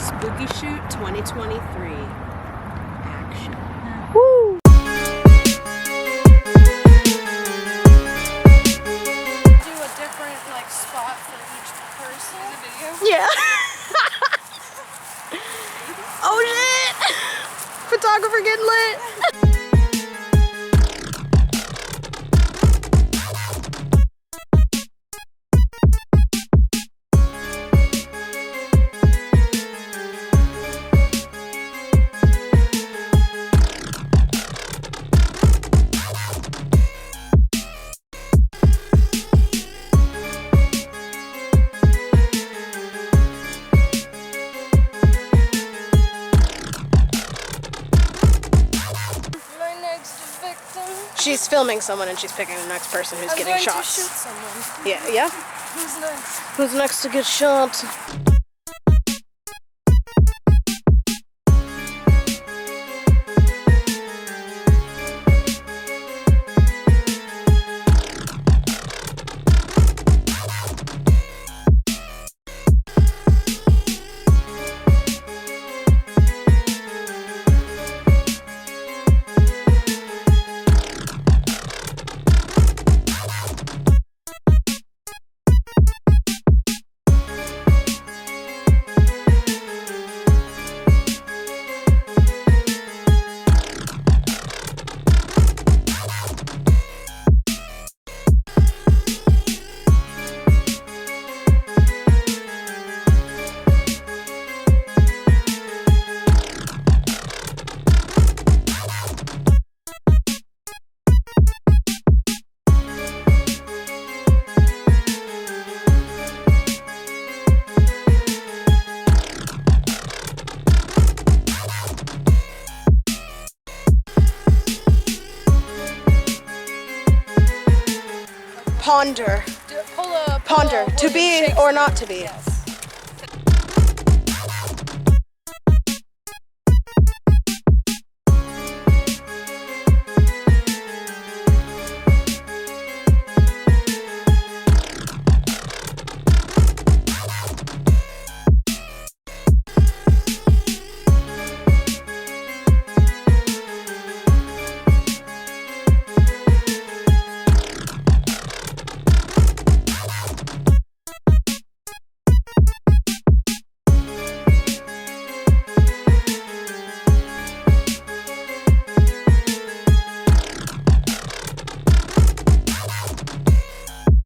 Spooky Shoot 2023. Action. Woo! Do a different spot for each person in the video. Yeah. Oh shit! Photographer getting lit. She's filming someone and she's picking the next person who's getting shots. To shoot someone. Yeah. Who's next? Who's next to get shot? Ponder. Pull Ponder. To be or not to be. Yes.